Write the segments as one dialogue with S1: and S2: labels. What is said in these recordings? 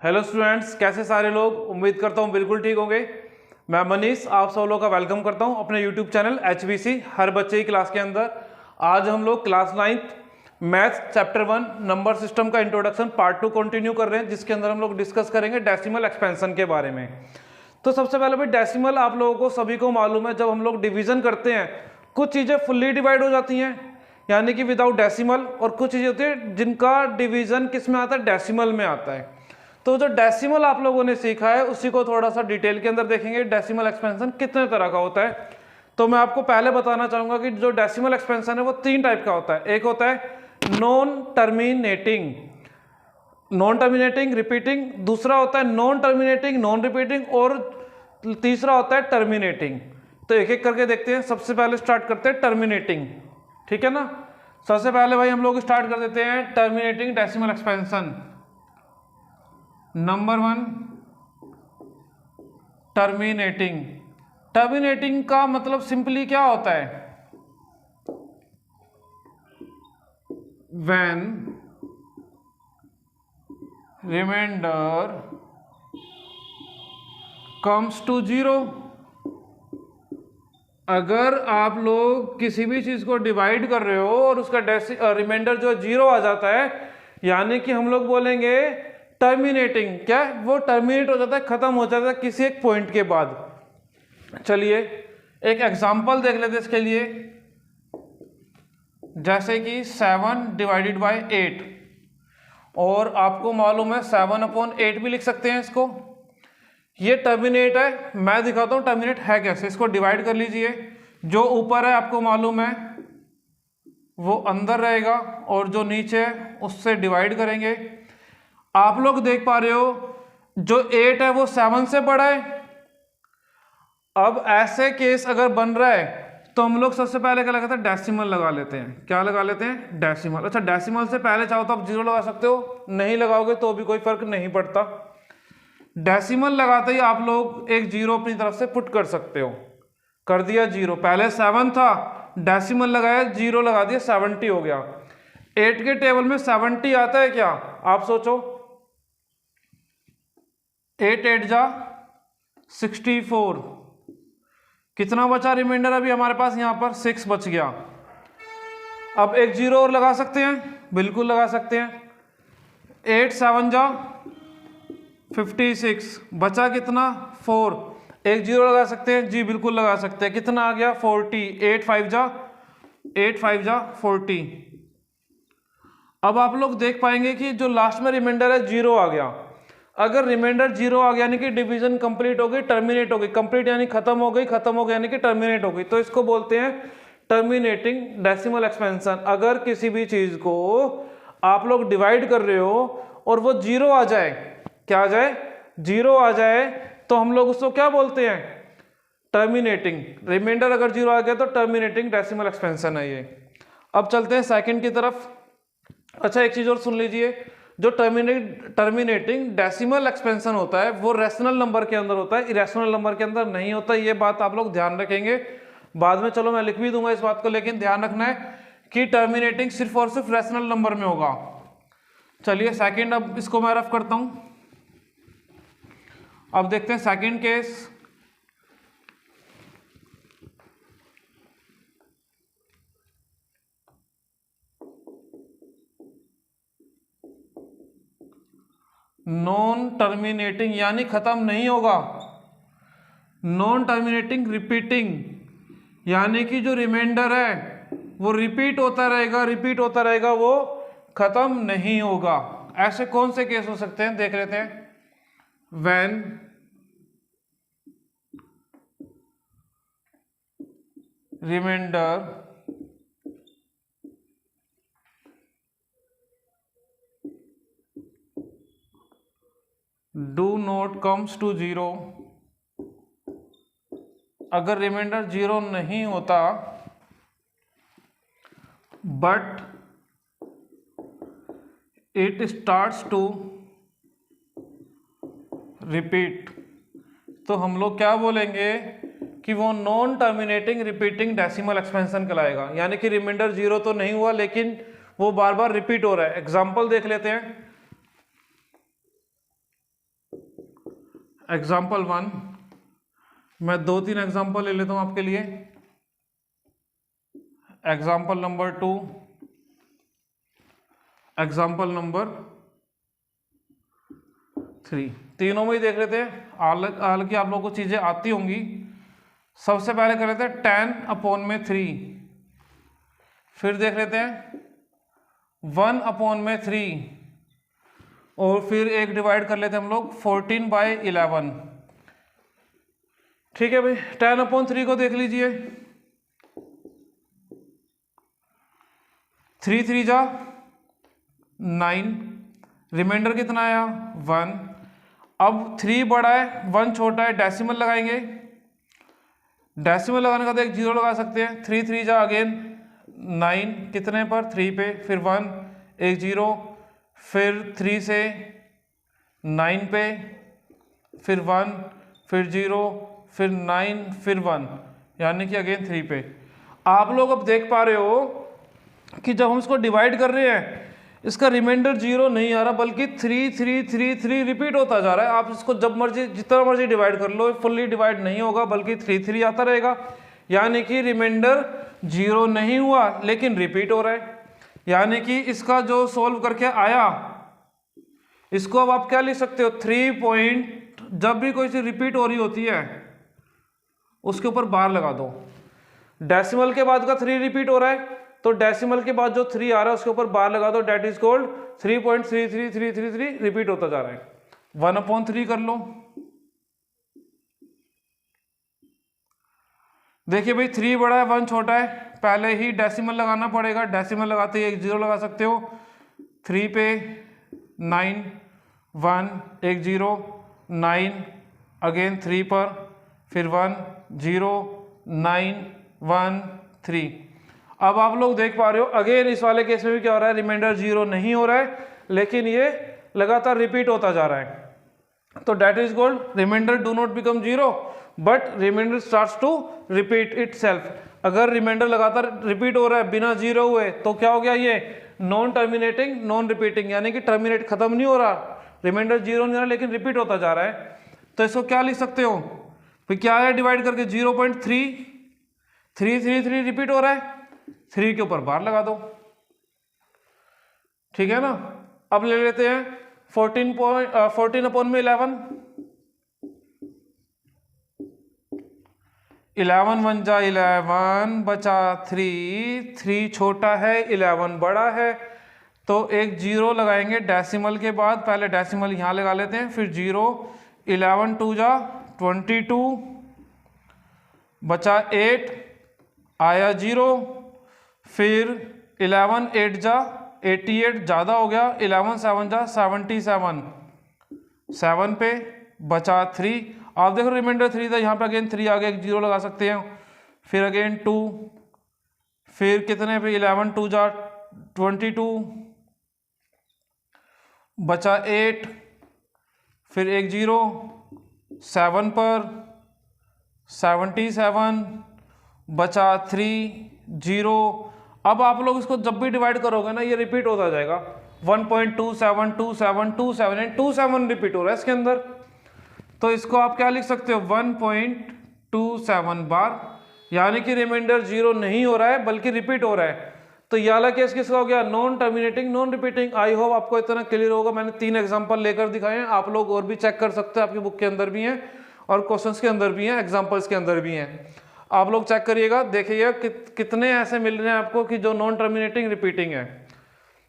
S1: Hello students, कैसे सारे लोग। उम्मीद करता हूँ बिल्कुल ठीक होंगे। मैं मनीष आप सब लोगों का वेलकम करता हूँ अपने यूट्यूब चैनल HBC हर बच्चे की क्लास के अंदर। आज हम लोग class 9th maths chapter 1 number system का इंट्रोडक्शन पार्ट 2 कंटिन्यू कर रहे हैं, जिसके अंदर हम लोग डिस्कस करेंगे डेसिमल एक्सपेंशन के बारे में। तो सबसे पहले भाई डेसिमल आप लोगों को सभी को मालूम है, जब हम लोग डिवीजन करते हैं कुछ चीज़ें फुल्ली डिवाइड हो जाती हैं यानी कि विदाउट डेसिमल, और कुछ चीज़ें होती है जिनका डिवीजन किस में आता है, डेसिमल में आता है। तो जो डेसिमल आप लोगों ने सीखा है उसी को थोड़ा सा डिटेल के अंदर देखेंगे। डेसिमल एक्सपेंशन कितने तरह का होता है, तो मैं आपको पहले बताना चाहूंगा कि जो डेसिमल एक्सपेंशन है वो 3 टाइप का होता है। एक होता है नॉन टर्मिनेटिंग रिपीटिंग, दूसरा होता है नॉन टर्मिनेटिंग नॉन रिपीटिंग, और तीसरा होता है टर्मिनेटिंग। तो एक एक करके देखते हैं। सबसे पहले स्टार्ट करते हैं टर्मिनेटिंग, ठीक है ना। सबसे पहले भाई हम लोग स्टार्ट कर देते हैं terminating decimal expansion. Number 1 terminating का मतलब सिंपली क्या होता है, व्हेन रिमाइंडर कम्स टू 0। अगर आप लोग किसी भी चीज को डिवाइड कर रहे हो और उसका रिमाइंडर जो 0 आ जाता है, यानी कि हम लोग बोलेंगे टर्मिनेटिंग। क्या वो टर्मिनेट हो जाता है, खत्म हो जाता है किसी एक पॉइंट के बाद। चलिए एक एग्जांपल देख लेते हैं इसके लिए। जैसे कि 7 डिवाइडेड बाय 8, और आपको मालूम है 7/8 भी लिख सकते हैं इसको। ये टर्मिनेट है, मैं दिखाता हूं टर्मिनेट है कैसे। इसको डिवाइड कर लीजिए, जो ऊपर है आपको मालूम है वो अंदर रहेगा, और जो नीचे है उससे डिवाइड करेंगे। आप लोग देख पा रहे हो जो 8 है वो 7 से बड़ा है। अब ऐसे केस अगर बन रहा है तो हम लोग सबसे पहले क्या लगाते हैं, डेसिमल लगा लेते हैं। क्या लगा लेते हैं, डेसिमल। अच्छा, डेसिमल से पहले चाहो तो आप 0 लगा सकते हो, नहीं लगाओगे तो भी कोई फर्क नहीं पड़ता। डेसिमल लगाते ही आप लोग एक 0 अपनी तरफ से पुट कर सकते हो। कर दिया 0, पहले 7 था, डेसिमल लगाया 0 लगा दिया, 70 हो गया। 8 के टेबल में 70 आता है क्या, आप सोचो। 8 8 जा 64, कितना बचा रिमाइंडर अभी हमारे पास, यहां पर 6 बच गया। अब एक 0 और लगा सकते हैं, बिल्कुल लगा सकते हैं। 8 7 जा 56, बचा कितना 4, एक 0 लगा सकते हैं, जी बिल्कुल लगा सकते हैं। कितना आ गया 40, 8 5 जा 40। अब आप लोग देख पाएंगे कि जो लास्ट में रिमाइंडर है 0 आ गया। अगर रिमाइंडर 0 आ गया यानी कि डिवीजन कंप्लीट हो गई, टर्मिनेट हो गई। कंप्लीट यानी खत्म हो गई, खत्म हो गई यानी कि टर्मिनेट हो गई। तो इसको बोलते हैं टर्मिनेटिंग डेसिमल एक्सपेंशन। अगर किसी भी चीज को आप लोग डिवाइड कर रहे हो और वो 0 आ जाए, क्या आ जाए, 0 आ जाए, तो हम लोग उसको क्या बोलते हैं, टर्मिनेटिंग। रिमाइंडर अगर 0 आ गया तो टर्मिनेटिंग डेसिमल एक्सपेंशन है ये। अब चलते हैं सेकंड की तरफ। अच्छा, एक चीज और सुन लीजिए, जो टर्मिनेटिंग डेसिमल एक्सपेंशन होता है वो रैशनल नंबर के अंदर होता है, इरेशनल नंबर के अंदर नहीं होता। ये बात आप लोग ध्यान रखेंगे। बाद में चलो मैं लिख भी दूंगा इस बात को, लेकिन ध्यान रखना है कि टर्मिनेटिंग सिर्फ और सिर्फ रैशनल नंबर में होगा। चलिए सेकंड, अब इसको मैं रफ करता हूं। अब देखते हैं सेकंड केस। नॉन टर्मिनेटिंग यानी खत्म नहीं होगा, नॉन टर्मिनेटिंग रिपीटिंग यानी कि जो रिमाइंडर है वो रिपीट होता रहेगा, वो खत्म नहीं होगा। ऐसे कौन से केस हो सकते हैं, देख लेते हैं। When remainder do not comes to 0, अगर रिमाइंडर 0 नहीं होता but it starts to repeat, तो हम लोग क्या बोलेंगे कि वो non terminating repeating decimal expansion कहलाएगा। यानी कि रिमाइंडर 0 तो नहीं हुआ लेकिन वो बार बार रिपीट हो रहा है। एग्जाम्पल देख लेते हैं। एग्जाम्पल 1, मैं 2-3 एग्जाम्पल ले लेता हूं आपके लिए। एग्जाम्पल नंबर 2, एग्जाम्पल नंबर 3, तीनों में ही देख लेते हैं। हालांकि आप लोगों को चीजें आती होंगी। सबसे पहले कर लेते हैं 10/3, फिर देख लेते हैं 1/3, और फिर एक डिवाइड कर लेते हैं हम लोग 14/11। ठीक है भाई, 10/3 को देख लीजिए, 3 3 जा 9, रिमाइंडर कितना आया 1। अब 3 बड़ा है 1 छोटा है, डेसिमल लगाएंगे। डेसिमल लगाने का तो एक 0 लगा सकते हैं। 3 3 जा अगेन 9, कितने पर 3 पे, फिर 1 एक 0, फिर 3 से 9 पे, फिर 1, फिर 0, फिर 9, फिर 1, यानी कि अगेन 3 पे। आप लोग अब देख पा रहे हो कि जब हम इसको डिवाइड कर रहे हैं इसका रिमाइंडर 0 नहीं आ रहा, बल्कि 3 3 3 3 रिपीट होता जा रहा है। आप इसको जब मर्जी जितना मर्जी डिवाइड कर लो, फुल्ली डिवाइड नहीं होगा, बल्कि 3 3 आता रहेगा, यानी कि रिमाइंडर 0 नहीं हुआ लेकिन रिपीट हो रहा है। यानी कि इसका जो सोल्व करके आया, इसको अब आप क्या लिख सकते हो, 3 पॉइंट, जब भी कोई चीज रिपीट हो रही होती है उसके ऊपर बार लगा दो। डेसिमल के बाद का 3 रिपीट हो रहा है, तो डेसिमल के बाद जो 3 आ रहा है उसके ऊपर बार लगा दो, डेट इज कॉल्ड 3.33333 रिपीट होता जा रहा है। 1/3 कर लो। देखिए भाई 3 बड़ा है 1 छोटा है, पहले ही डेसिमल लगाना पड़ेगा। डेसिमल लगाते ही एक 0 लगा सकते हो। 3 पे 9, 1 एक 0, 9 अगेन 3 पर, फिर 1 0 9 1 3। अब आप लोग देख पा रहे हो अगेन इस वाले केस में भी क्या हो रहा है, रिमाइंडर 0 नहीं हो रहा है लेकिन ये लगातार रिपीट होता जा रहा है। तो that is called remainder do not become 0 but remainder starts to repeat itself. अगर रिमाइंडर लगातार रिपीट हो रहा है बिना 0 हुए तो क्या हो गया, ये नॉन टर्मिनेटिंग नॉन रिपीटिंग, यानी कि टर्मिनेट खत्म नहीं हो रहा, रिमाइंडर 0 नहीं हो रहा लेकिन रिपीट होता जा रहा है। तो इसको क्या लिख सकते हो, फिर क्या है डिवाइड करके 0.3 3 3 3 रिपीट हो रहा है, 3 के ऊपर बार लगा दो। ठीक है ना। अब ले लेते हैं 14/11, 11 1 जा 11 बचा 3, 3 छोटा है 11 बड़ा है, तो एक 0 लगाएंगे डेसिमल के बाद। पहले डेसिमल यहां लगा लेते हैं, फिर 0, 11 2 जा 22 बचा 8 आया 0, फिर 11 8 जा 88 ज़्यादा हो गया, 11 7 जा 77 7 पे बचा 3। आप देखो रिमाइंडर 3 था, यहाँ पे अगेन 3 आ गया, एक 0 लगा सकते हैं, फिर अगेन 2, फिर कितने पे 11 2 जा 22 बचा 8, फिर एक 0 7 पर 77 बचा 3 0। अब आप लोग इसको जब भी डिवाइड करोगे ना ये रिपीट होता जाएगा, 1.272727 रिपीट हो रहा है इसके अंदर। तो इसको आप क्या लिख सकते हो, 1.27 बार, यानी कि रिमाइंडर 0 नहीं हो रहा है बल्कि रिपीट हो रहा है। तो ये वाला केस किसका हो गया, non terminating non repeating. I hope आपको इतना क्लियर होगा। मैंने 3 एग्जांपल लेकर दिखाए हैं, आप लोग और भी चेक कर सकते हैं, आपकी बुक के अंदर भी हैं और क्वेश्चंस के अंदर भी हैं, एग्जांपल्स के अंदर भी हैं। आप लोग चेक करिएगा, देखिएगा कितने ऐसे मिल रहे हैं आपको कि जो नॉन टर्मिनेटिंग रिपीटिंग है।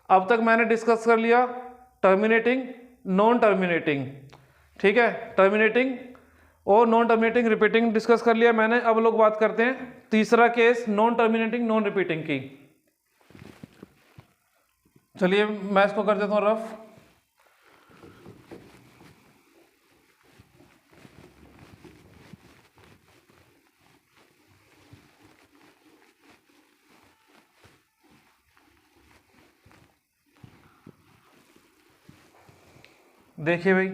S1: अब तक मैंने डिस्कस कर लिया टर्मिनेटिंग नॉन टर्मिनेटिंग, ठीक है, टर्मिनेटिंग और नॉन टर्मिनेटिंग रिपीटिंग डिस्कस कर लिया मैंने। अब लोग बात करते हैं तीसरा case non terminating non repeating की। चलिए मैं इसको कर देता हूं रफ। देखिए भाई,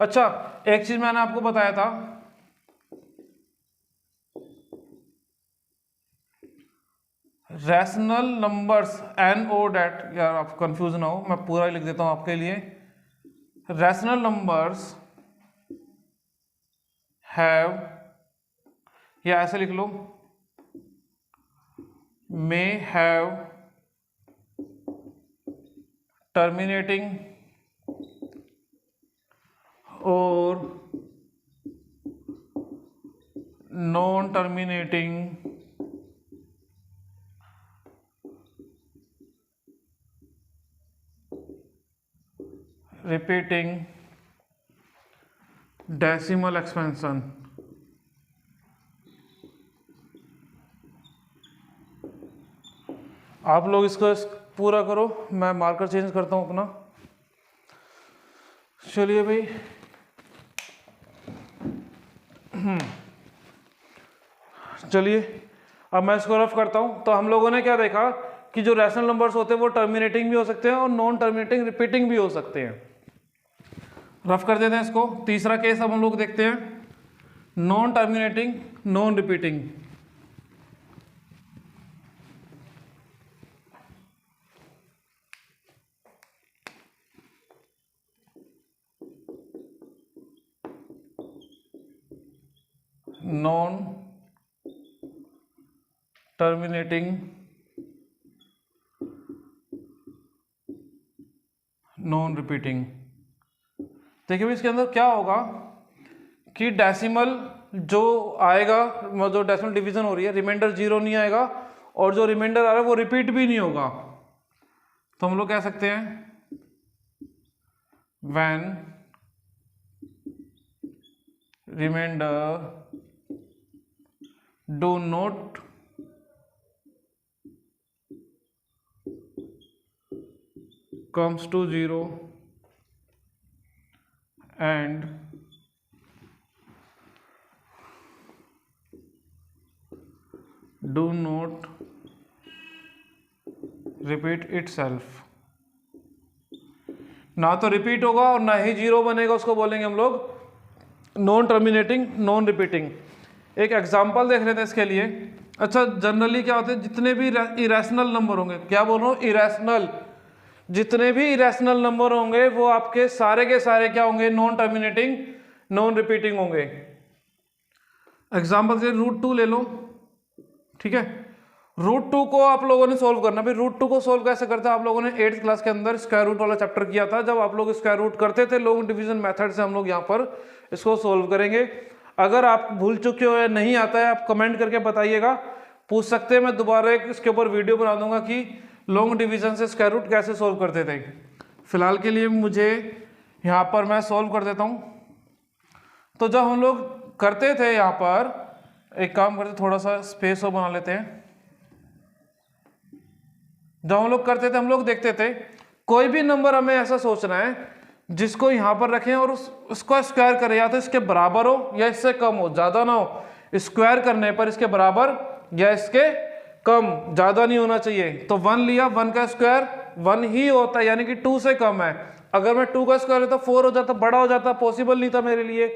S1: अच्छा एक चीज मैंने आपको बताया था, रैशनल नंबर्स एन ओ डेट, यार आप कंफ्यूज ना हो, मैं पूरा लिख देता हूं आपके लिए। रैशनल नंबर्स हैव, या ऐसे लिख लो, मे हैव टर्मिनेटिंग और non terminating repeating decimal expansion. आप लोग इसको पूरा करो, मैं मार्कर चेंज करता हूं अपना। चलिए भाई, चलिए अब मैं इसको रफ करता हूं। तो हम लोगों ने क्या देखा कि जो रैशनल नंबर्स होते हैं वो टर्मिनेटिंग भी हो सकते हैं और नॉन टर्मिनेटिंग रिपीटिंग भी हो सकते हैं। रफ कर देते हैं इसको। तीसरा केस अब हम लोग देखते हैं, non terminating non repeating. Non terminating non repeating. देखिए इसके अंदर क्या होगा कि डेसिमल जो आएगा, जो डेसिमल डिवीजन हो रही है, रिमाइंडर 0 नहीं आएगा और जो रिमाइंडर आ रहा है वो रिपीट भी नहीं होगा। तो हम लोग कह सकते हैं when remainder do not comes to 0 and do not repeat itself। ना तो रिपीट होगा और ना ही 0 बनेगा, उसको बोलेंगे हम लोग नॉन टर्मिनेटिंग नॉन रिपीटिंग। एक एग्जांपल देख लेते हैं इसके लिए। अच्छा, जनरली क्या होते हैं, जितने भी इरेशनल नंबर होंगे, क्या बोल रहा हूँ, इरेशनल, जितने भी इरेशनल नंबर होंगे वो आपके सारे के सारे क्या होंगे, नॉन टर्मिनेटिंग नॉन रिपीटिंग होंगे। एग्जांपल से √2 ले लो, ठीक है। √2 को आप लोगों ने सोल्व करना। भाई √2 को सोल्व कैसे करते हैं, आप लोगों ने 8th क्लास के अंदर स्क्वायर रूट वाला चैप्टर किया था, जब आप लोग स्क्वायर रूट करते थे लॉन्ग डिवीजन मेथड से। हम लोग यहाँ पर इसको सोल्व करेंगे। अगर आप भूल चुके हो या नहीं आता है, आप कमेंट करके बताइएगा, पूछ सकते हैं। मैं दोबारा इसके ऊपर वीडियो बना दूंगा कि लॉन्ग डिवीजन से स्क्वायर रूट कैसे सोल्व करते थे। फिलहाल के लिए मुझे यहाँ पर मैं सोल्व कर देता हूँ। तो जब हम लोग करते थे, यहाँ पर एक काम करते, थोड़ा सा स्पेस और बना लेते हैं। जब हम लोग करते थे, हम लोग देखते थे कोई भी नंबर हमें ऐसा सोचना है जिसको यहाँ पर रखें और उसको स्क्वायर करें, या तो इसके बराबर हो या इससे कम हो, ज्यादा ना हो। स्क्वायर करने पर इसके बराबर या इसके कम, ज्यादा नहीं होना चाहिए। तो 1 लिया, 1 का स्क्वायर 1 ही होता है, यानी कि 2 से कम है। अगर मैं 2 का स्क्वायर लेता 4 हो जाता, बड़ा हो जाता, पॉसिबल नहीं था मेरे लिए,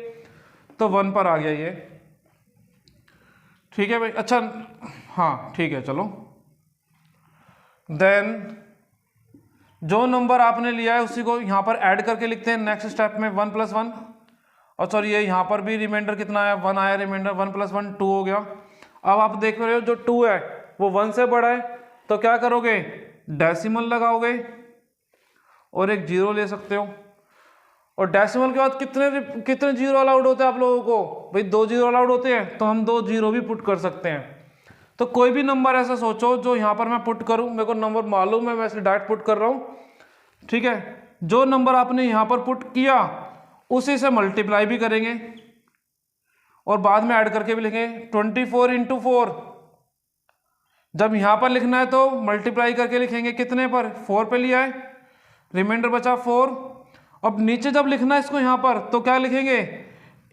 S1: तो 1 पर आ गया ये। ठीक है भाई, अच्छा हाँ ठीक है, चलो। देन जो नंबर आपने लिया है उसी को यहाँ पर ऐड करके लिखते हैं नेक्स्ट स्टेप में, 1 + 1। और सॉरी, ये यहाँ पर भी रिमाइंडर कितना आया, 1 आया रिमाइंडर, 1 + 1 2 हो गया। अब आप देख रहे हो जो 2 है वो 1 से बड़ा है, तो क्या करोगे, डेसिमल लगाओगे और एक 0 ले सकते हो। और डेसिमल के बाद कितने 0 अलाउड होते हैं आप लोगों को, भाई 2 0 अलाउड होते हैं, तो हम 2 0 भी पुट कर सकते हैं। तो कोई भी नंबर ऐसा सोचो जो यहाँ पर मैं पुट करूँ, मेरे को नंबर मालूम है, मैं इसे डायरेक्ट पुट कर रहा हूँ, ठीक है। जो नंबर आपने यहाँ पर पुट किया उसी से मल्टीप्लाई भी करेंगे और बाद में ऐड करके भी लिखेंगे। 24 × 4, जब यहाँ पर लिखना है तो मल्टीप्लाई करके लिखेंगे, कितने पर, 4 पे लिया है, रिमाइंडर बचा 4। अब नीचे जब लिखना है इसको यहाँ पर, तो क्या लिखेंगे,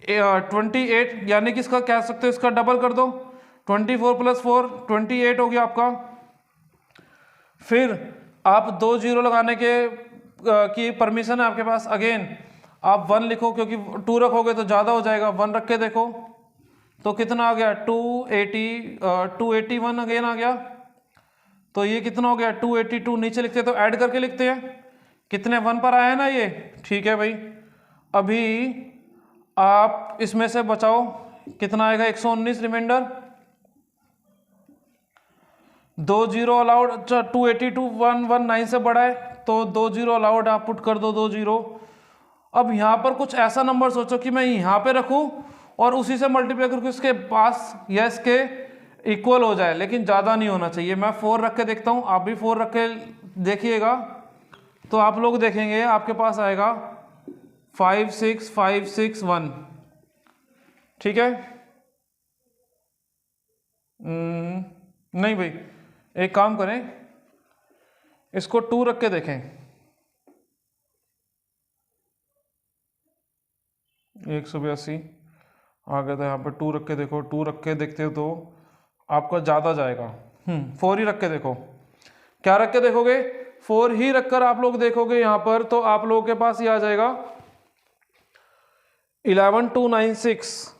S1: 28, यानी कि इसका कह सकते हो, इसका डबल कर दो, 24 + 4 28 हो गया आपका। फिर आप 2 0 लगाने की परमिशन है आपके पास। अगेन आप 1 लिखो, क्योंकि 2 रखोगे तो ज़्यादा हो जाएगा। 1 रख के देखो तो कितना आ गया, 281 अगेन आ गया। तो ये कितना हो गया, 282। नीचे लिखते हैं तो ऐड करके लिखते हैं, कितने 1 पर आया ना ये, ठीक है भाई। अभी आप इसमें से बचाओ, कितना आएगा 119 रिमाइंडर, 2 जीरो अलाउड, 282 119 से बड़ा है तो 2 जीरो अलाउड, आप पुट कर दो 2 जीरो। अब यहाँ पर कुछ ऐसा नंबर सोचो कि मैं यहाँ पे रखूँ और उसी से मल्टीप्लाई करके उसके पास या इसके इक्वल हो जाए, लेकिन ज़्यादा नहीं होना चाहिए। मैं 4 रख के देखता हूँ, आप भी 4 रख के देखिएगा, तो आप लोग देखेंगे आपके पास आएगा 56561। ठीक है, नहीं भाई, एक काम करें, इसको 2 रख के देखें, 182 आ गया था। यहाँ पे 2 रख के देखो, 2 रख के देखते हो तो आपका ज़्यादा जाएगा। 4 ही रख के देखो। क्या रख के देखोगे? 4 ही रखकर आप लोग देखोगे यहाँ पर, तो आप लोगों के पास ये आ जाएगा 11296।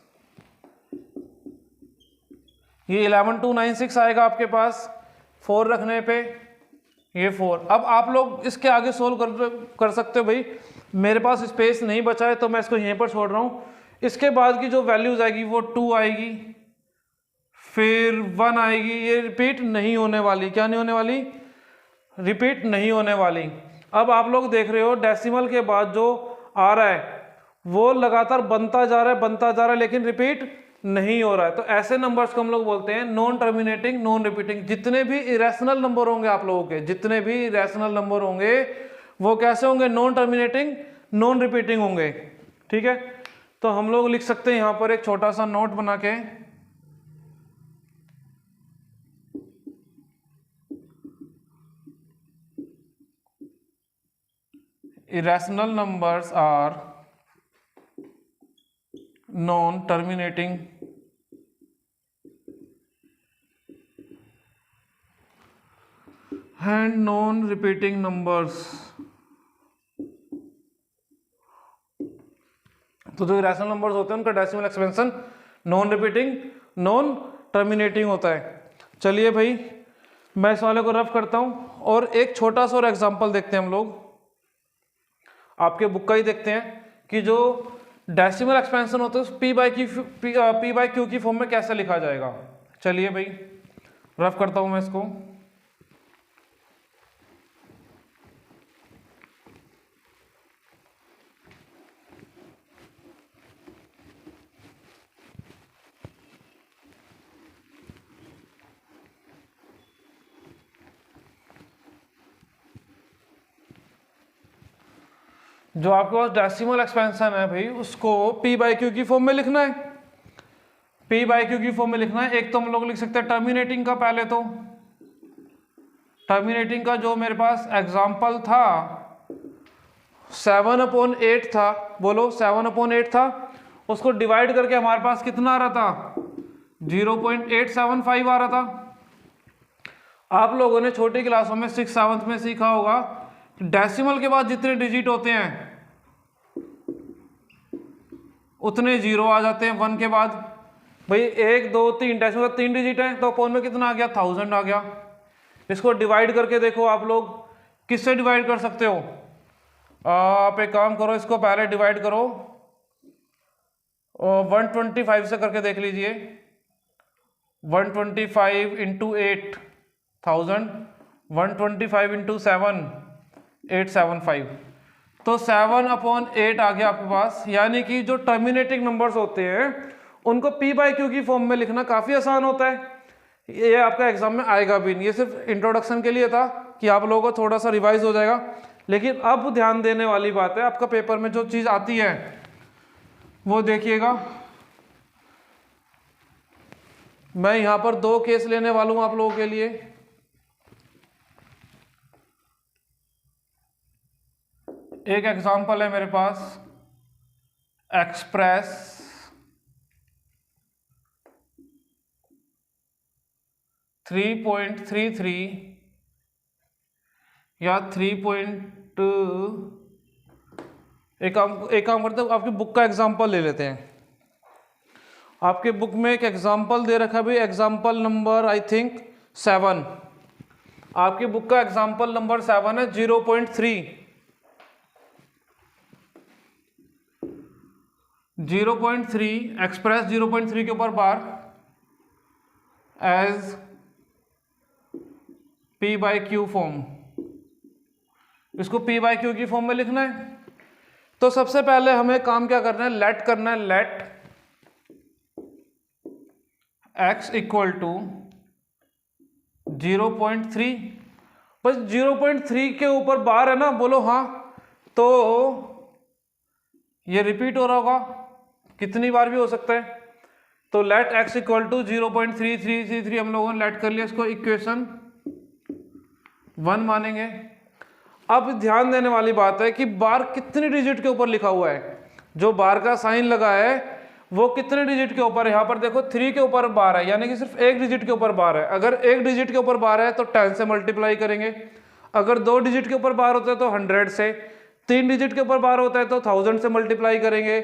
S1: ये 11296 आएगा आपके पास 4 रखने पे, ये 4। अब आप लोग इसके आगे सोल्व कर सकते हो। भाई मेरे पास स्पेस नहीं बचा है तो मैं इसको यहीं पर छोड़ रहा हूँ। इसके बाद की जो वैल्यूज आएगी वो 2 आएगी, फिर 1 आएगी। ये रिपीट नहीं होने वाली। क्या नहीं होने वाली? रिपीट नहीं होने वाली। अब आप लोग देख रहे हो डेसिमल के बाद जो आ रहा है वो लगातार बनता जा रहा है, लेकिन रिपीट नहीं हो रहा है। तो ऐसे नंबर्स को हम लोग बोलते हैं नॉन टर्मिनेटिंग, नॉन रिपीटिंग। जितने भी इरेशनल नंबर होंगे आप लोगों के, जितने भी इरेशनल नंबर होंगे वो कैसे होंगे? नॉन टर्मिनेटिंग, नॉन रिपीटिंग होंगे। ठीक है, तो हम लोग लिख सकते हैं यहां पर एक छोटा सा नोट बना के, irrational numbers are non-terminating and non-repeating numbers। तो जो irrational numbers होते हैं उनका decimal expansion non repeating, non terminating होता है। चलिए भाई मैं इस वाले को रफ करता हूं और एक छोटा सा और एग्जांपल देखते हैं हम लोग। आपके बुक का ही देखते हैं कि जो डेसिमल एक्सपेंशन होता है पी बाई क्यू की फॉर्म में कैसे लिखा जाएगा। चलिए भाई रफ करता हूं मैं इसको। जो आपके पास डेसिमल एक्सपेंशन है भाई उसको पी बाई क्यू की फॉर्म में लिखना है। पी बाई क्यू की फॉर्म में लिखना है। एक तो हम लोग लिख सकते हैं टर्मिनेटिंग का। पहले तो टर्मिनेटिंग का जो मेरे पास एग्जाम्पल था 7/8 था। बोलो 7/8 था। उसको डिवाइड करके हमारे पास कितना आ रहा था? 0.875 आ रहा था। आप लोगों ने छोटी क्लासों में 6th 7th में सीखा होगा डेसिमल के बाद जितने डिजिट होते हैं उतने जीरो आ जाते हैं 1 के बाद। भाई 1 2 3 डेसिमल 3 डिजिट है तो अपॉन में कितना आ गया? 1000 आ गया। इसको डिवाइड करके देखो आप लोग किससे डिवाइड कर सकते हो? आप एक काम करो, इसको पहले डिवाइड करो 125 से करके देख लीजिए। 125 इंटू 8,000, 125 इंटू 7 875, तो 7/8 आ गया आपके पास। यानी कि जो टर्मिनेटिंग नंबर्स होते हैं उनको पी बाई क्यू की फॉर्म में लिखना काफ़ी आसान होता है। ये आपका एग्जाम में आएगा भी नहीं। ये सिर्फ इंट्रोडक्शन के लिए था कि आप लोगों को थोड़ा सा रिवाइज हो जाएगा। लेकिन अब ध्यान देने वाली बात है, आपका पेपर में जो चीज़ आती है वो देखिएगा। मैं यहाँ पर 2 केस लेने वाला हूँ आप लोगों के लिए। एक एग्जांपल है मेरे पास एक्सप्रेस 3.33 या 3. एक काम करते हैं, आपकी बुक का एग्जांपल ले लेते हैं। आपके बुक में एक एग्जांपल दे रखा है भाई, एग्जांपल नंबर आई थिंक 7। आपकी बुक का एग्जांपल नंबर 7 है 0.3। 0.3 एक्सप्रेस 0.3 के ऊपर bar as P by q form, इसको P बाई क्यू की फॉर्म में लिखना है। तो सबसे पहले हमें काम क्या करना है, लेट करना है, लेट x इक्वल टू 0.3, बस 0.3 के ऊपर बार है ना, बोलो हाँ। तो ये रिपीट हो रहा होगा, कितनी बार भी हो सकता है। तो लेट x इक्वल टू 0.3333 हम लोगों ने लेट कर लिया, इसको इक्वेशन 1 मानेंगे। अब ध्यान देने वाली बात है कि बार कितनी डिजिट के ऊपर लिखा हुआ है, जो बार का साइन लगा है वो कितने डिजिट के ऊपर है। यहाँ पर देखो 3 के ऊपर बार है, यानी कि सिर्फ एक डिजिट के ऊपर बार है। अगर एक डिजिट के ऊपर बार है तो 10 से मल्टीप्लाई करेंगे, अगर 2 डिजिट के ऊपर बार होता है तो 100 से, 3 डिजिट के ऊपर बार होता है तो 1000 से मल्टीप्लाई करेंगे,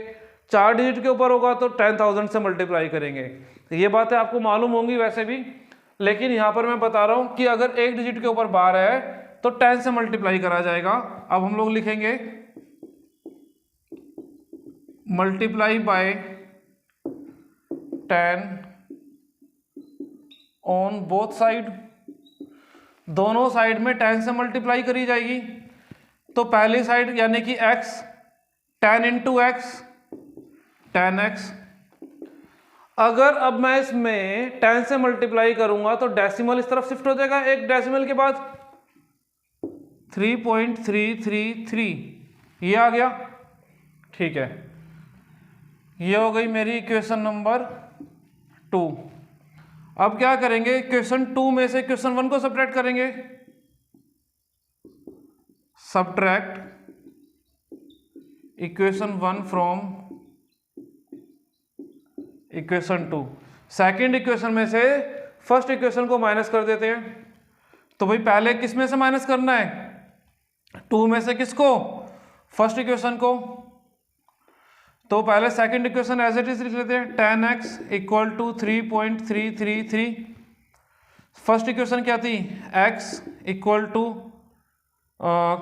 S1: 4 डिजिट के ऊपर होगा तो 10,000 से मल्टीप्लाई करेंगे। ये बातें आपको मालूम होंगी वैसे भी, लेकिन यहाँ पर मैं बता रहा हूँ कि अगर एक डिजिट के ऊपर बार है तो 10 से मल्टीप्लाई करा जाएगा। अब हम लोग लिखेंगे multiply by 10 on both side, दोनों साइड में 10 से मल्टीप्लाई करी जाएगी। तो पहली साइड यानी कि x, 10 इंटू एक्स 10x। अगर अब मैं इसमें 10 से मल्टीप्लाई करूंगा तो डेसिमल इस तरफ शिफ्ट हो जाएगा, एक डेसिमल के बाद 3.333 ये आ गया, ठीक है। ये हो गई मेरी इक्वेशन नंबर 2। अब क्या करेंगे, इक्वेशन 2 में से इक्वेशन 1 को सब्ट्रैक्ट करेंगे, subtract equation 1 from equation 2। Second equation में से फर्स्ट इक्वेशन को माइनस कर देते हैं। तो भाई पहले किस में से माइनस करना है, 2 में से किसको, फर्स्ट इक्वेशन को। तो पहले second equation as it is लिख लेते हैं, 10x equal to 3.333। First equation क्या थी, x इक्वल टू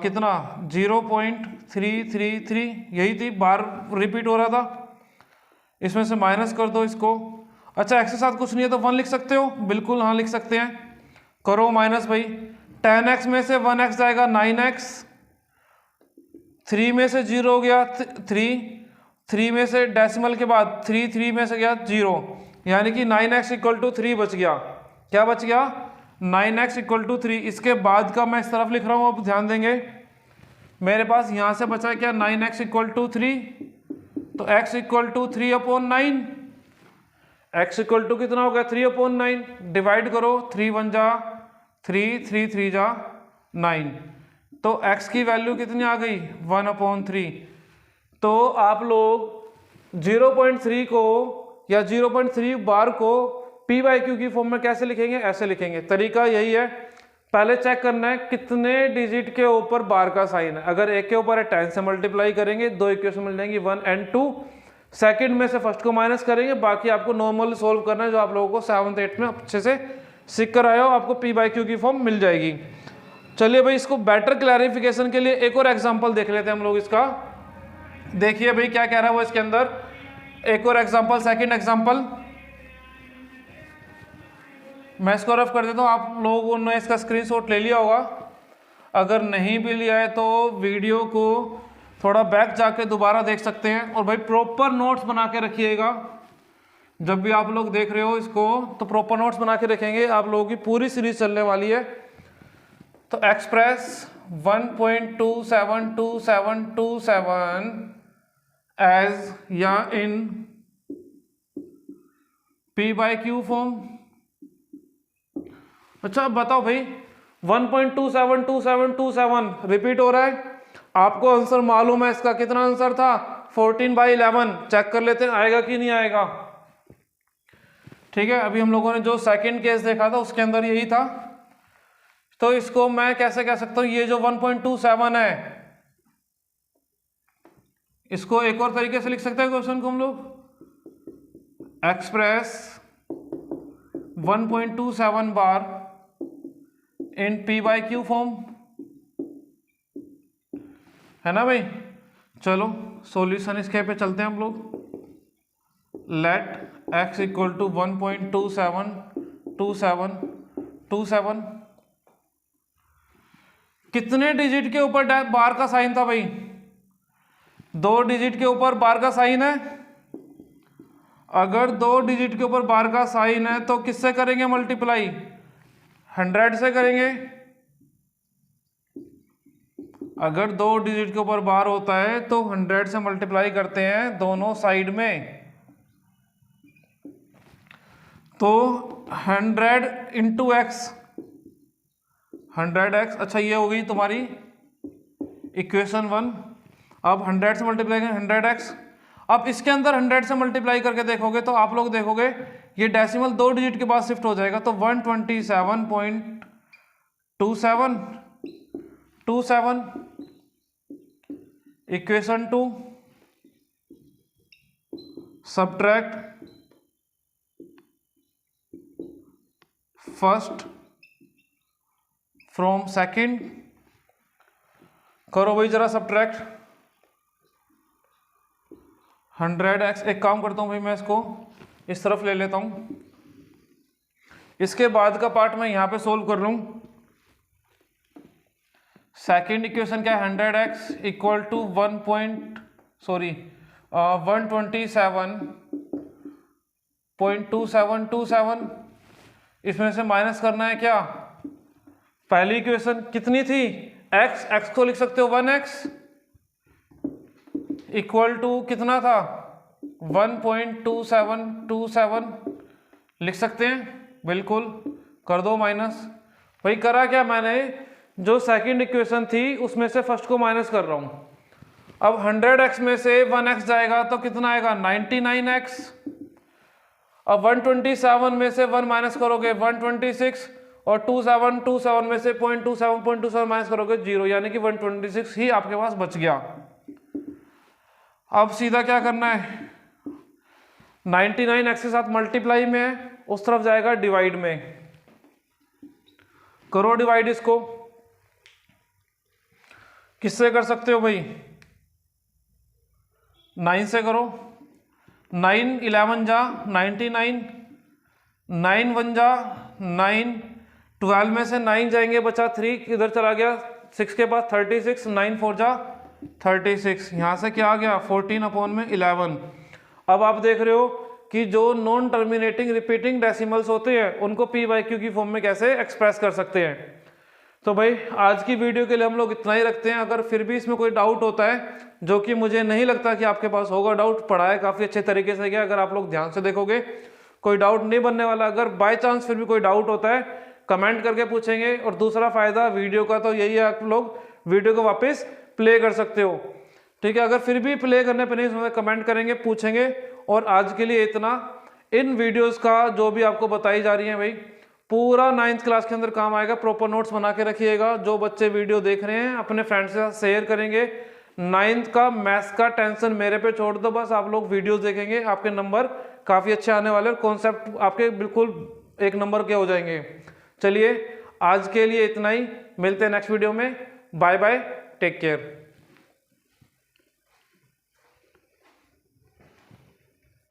S1: कितना 0.333, यही थी, बार रिपीट हो रहा था। इसमें से माइनस कर दो इसको। अच्छा x के साथ कुछ नहीं है तो 1 लिख सकते हो, बिल्कुल हाँ लिख सकते हैं, करो माइनस। भाई 10x में से 1x जाएगा 9x, 3 में से 0 हो गया 3 में से डेसिमल के बाद 3 में से गया 0, यानी कि 9x इक्वल टू 3 बच गया। क्या बच गया, 9x इक्वल टू 3। इसके बाद का मैं इस तरफ लिख रहा हूँ, अब ध्यान देंगे। मेरे पास यहाँ से बचा क्या, 9x इक्वल टू 3, तो x equal to 3/9, x equal to कितना हो गया 3/9, डिवाइड करो, 3 1 जा 3, 3 3 जा 9, तो x की वैल्यू कितनी आ गई 1/3। तो आप लोग 0.3 को या 0.3 बार को P बाई क्यू की फॉर्म में कैसे लिखेंगे, ऐसे लिखेंगे। तरीका यही है, पहले चेक करना है कितने डिजिट के ऊपर बार का साइन है। अगर एक के ऊपर है 10 से मल्टीप्लाई करेंगे, 2 इक्वेशन मिल जाएंगी 1 और 2। सेकंड में से फर्स्ट को माइनस करेंगे, बाकी आपको नॉर्मल सोल्व करना है, जो आप लोगों को 7th 8th में अच्छे से सीख कर आए हो, आपको P बाई क्यू की फॉर्म मिल जाएगी। चलिए भाई, इसको बेटर क्लैरिफिकेशन के लिए एक और एग्जांपल देख लेते हैं हम लोग इसका। देखिए भाई क्या कह रहा है वो इसके अंदर, एक और एग्जांपल, सेकंड एग्जांपल मैं इसको रफ कर देता हूँ। आप लोगों ने इसका स्क्रीनशॉट ले लिया होगा, अगर नहीं भी लिया है तो वीडियो को थोड़ा बैक जाके दोबारा देख सकते हैं। और भाई प्रॉपर नोट्स बना के रखिएगा, जब भी आप लोग देख रहे हो इसको तो प्रॉपर नोट्स बना के रखेंगे। आप लोगों की पूरी सीरीज चलने वाली है। तो एक्सप्रेस 1.272727 एज या इन P बाई क्यू फॉर्म। अच्छा अब बताओ भाई, 1.272727 रिपीट हो रहा है, आपको आंसर मालूम है इसका, कितना आंसर था 14/11। चेक कर लेते हैं आएगा कि नहीं आएगा। ठीक है, अभी हम लोगों ने जो सेकंड केस देखा था उसके अंदर यही था। तो इसको मैं कैसे कह सकता हूं, ये जो 1.27 है इसको एक और तरीके से लिख सकते हैं क्वेश्चन को हम लोग, express 1.27 bar in P by q form, है ना भाई। चलो सॉल्यूशन इसके पे चलते हैं हम लोग। Let x equal to 1.272727। कितने डिजिट के ऊपर बार का साइन था भाई? 2 डिजिट के ऊपर बार का साइन है। अगर 2 डिजिट के ऊपर बार का साइन है तो किससे करेंगे मल्टीप्लाई? 100 से करेंगे। अगर 2 डिजिट के ऊपर बार होता है तो 100 से मल्टीप्लाई करते हैं दोनों साइड में। तो 100 इंटू एक्स, 100x। अच्छा ये हो गई तुम्हारी इक्वेशन 1। अब 100 से मल्टीप्लाई करें 100x। अब इसके अंदर 100 से मल्टीप्लाई करके देखोगे तो आप लोग देखोगे ये डेसिमल 2 डिजिट के बाद शिफ्ट हो जाएगा, तो 127.27 equation 2 subtract first from second. करो भाई जरा सब्ट्रैक्ट 100x। एक काम करता हूं भाई, मैं इसको इस तरफ ले लेता हूं। इसके बाद का पार्ट मैं यहां पे सोल्व कर लूं। सेकंड इक्वेशन क्या है? 100x equal to 127.2727। इसमें से माइनस करना है क्या? पहली इक्वेशन कितनी थी? x को लिख सकते हो 1x इक्वल टू कितना था? 1.2727 लिख सकते हैं, बिल्कुल। कर दो माइनस। भाई करा क्या मैंने, जो सेकंड इक्वेशन थी उसमें से फर्स्ट को माइनस कर रहा हूं। अब 100x में से 1x जाएगा तो कितना आएगा? 99x। अब 127 में से 1 माइनस करोगे 126, और 27 में से 0.27 माइनस करोगे 0, यानी कि 126 ही आपके पास बच गया। अब सीधा क्या करना है? 99x के साथ मल्टीप्लाई में है, उस तरफ जाएगा डिवाइड में। करो डिवाइड इसको। किससे कर सकते हो भाई? 9 से करो। 9 11 जा 99, 9 1 जा 9, 12 में से 9 जाएंगे बचा 3, इधर चला गया 6 के पास 36, 9 4 जा 36। यहां से क्या आ गया? 14/11। अब आप देख रहे हो कि जो नॉन टर्मिनेटिंग रिपीटिंग डेसिमल्स होते हैं उनको p/q की फॉर्म में कैसे एक्सप्रेस कर सकते हैं। तो भाई आज की वीडियो के लिए हम लोग इतना ही रखते हैं। अगर फिर भी इसमें कोई डाउट होता है, जो कि मुझे नहीं लगता कि आपके पास होगा डाउट, पढ़ाया काफ़ी अच्छे तरीके से गया। अगर आप लोग ध्यान से देखोगे कोई डाउट नहीं बनने वाला। अगर बाय चांस फिर भी कोई डाउट होता है कमेंट करके पूछेंगे। और दूसरा फायदा वीडियो का तो यही है, आप लोग वीडियो को वापस प्ले कर सकते हो, ठीक है। अगर फिर भी प्ले करने पर नहीं समझ कमेंट करेंगे, पूछेंगे। और आज के लिए इतना। इन वीडियोस का जो भी आपको बताई जा रही है भाई पूरा 9th क्लास के अंदर काम आएगा। प्रॉपर नोट्स बना के रखिएगा। जो बच्चे वीडियो देख रहे हैं अपने फ्रेंड्स के साथ शेयर करेंगे। 9th का मैथ्स का टेंशन मेरे पे छोड़ दो, बस आप लोग वीडियोस देखेंगे, आपके नंबर काफ़ी अच्छे आने वाले और कॉन्सेप्ट आपके बिल्कुल 1 नंबर के हो जाएंगे। चलिए आज के लिए इतना ही, मिलते हैं नेक्स्ट वीडियो में। Bye bye, take care.